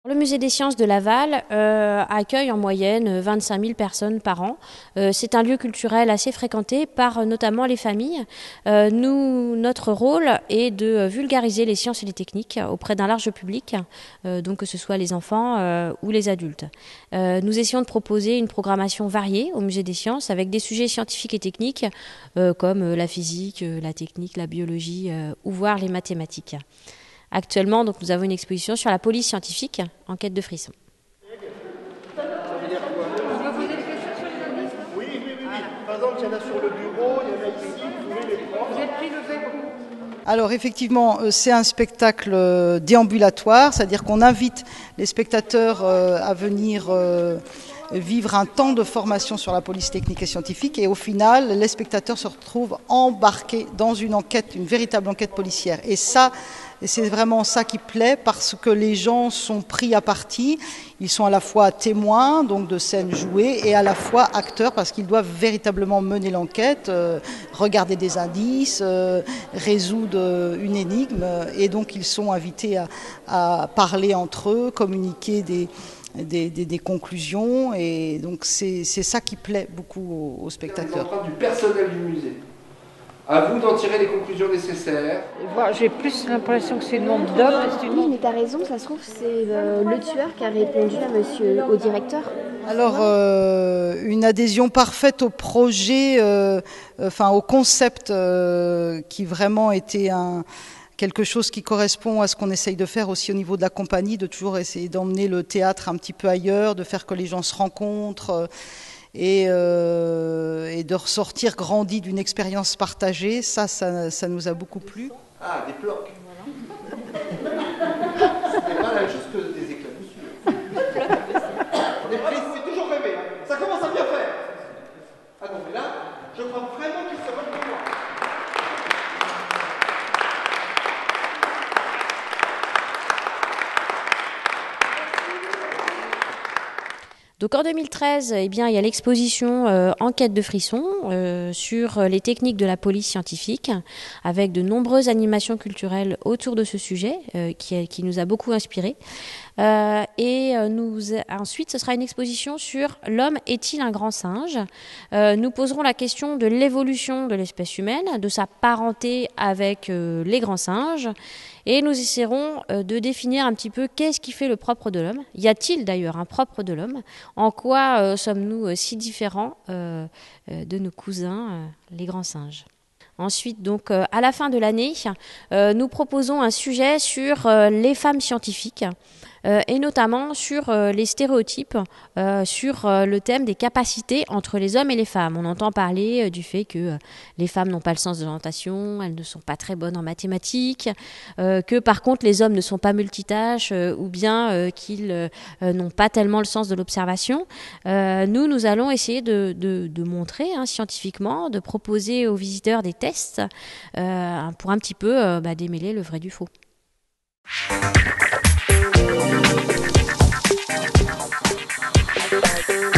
Le musée des sciences de Laval accueille en moyenne 25 000 personnes par an. C'est un lieu culturel assez fréquenté par notamment les familles. Notre rôle est de vulgariser les sciences et les techniques auprès d'un large public, donc que ce soit les enfants ou les adultes. Nous essayons de proposer une programmation variée au musée des sciences avec des sujets scientifiques et techniques comme la physique, la technique, la biologie ou voire les mathématiques. Actuellement, donc, nous avons une exposition sur la police scientifique en quête de frissons. Ça veut dire quoi? On peut poser des questions sur les indices? Oui. Par exemple, il y en a sur le bureau, il y en a ici, vous pouvez les prendre. Vous êtes pris le fait où? Alors effectivement, c'est un spectacle déambulatoire, c'est-à-dire qu'on invite les spectateurs à venir vivre un temps de formation sur la police technique et scientifique, et au final, les spectateurs se retrouvent embarqués dans une enquête, une véritable enquête policière. Et ça, c'est vraiment ça qui plaît, parce que les gens sont pris à partie, ils sont à la fois témoins donc de scènes jouées et à la fois acteurs, parce qu'ils doivent véritablement mener l'enquête, regarder des indices, résoudre une énigme, et donc ils sont invités à parler entre eux, communiquer des conclusions, et donc c'est ça qui plaît beaucoup aux spectateurs. Du personnel du musée. À vous d'en tirer les conclusions nécessaires. J'ai plus l'impression que c'est une nombre d'hommes. Oui, mais t'as raison, ça se trouve c'est le tueur qui a répondu au directeur. Alors, une adhésion parfaite au projet, au concept qui vraiment était quelque chose qui correspond à ce qu'on essaye de faire aussi au niveau de la compagnie, de toujours essayer d'emmener le théâtre un petit peu ailleurs, de faire que les gens se rencontrent et de ressortir grandi d'une expérience partagée. Ça nous a beaucoup plu. Ah, des blocs. C'est pas la même chose que des éclats. On est pris, c'est toujours rêvé. Ça commence à bien faire. Ah non, mais là, je crois vraiment qu'il se vote pour moi. Donc en 2013, il y a l'exposition Enquête de frissons sur les techniques de la police scientifique, avec de nombreuses animations culturelles autour de ce sujet qui nous a beaucoup inspirés. Ensuite, ce sera une exposition sur l'homme est-il un grand singe. Nous poserons la question de l'évolution de l'espèce humaine, de sa parenté avec les grands singes, et nous essaierons de définir un petit peu qu'est-ce qui fait le propre de l'homme. Y a-t-il d'ailleurs un propre de l'homme? En quoi sommes-nous si différents de nos cousins, les grands singes? Ensuite, donc, à la fin de l'année, nous proposons un sujet sur les femmes scientifiques, et notamment sur les stéréotypes, sur le thème des capacités entre les hommes et les femmes. On entend parler du fait que les femmes n'ont pas le sens de l'orientation, elles ne sont pas très bonnes en mathématiques, que par contre les hommes ne sont pas multitâches, ou bien qu'ils n'ont pas tellement le sens de l'observation. Nous allons essayer de montrer scientifiquement, de proposer aux visiteurs des tests pour un petit peu démêler le vrai du faux. Thank you.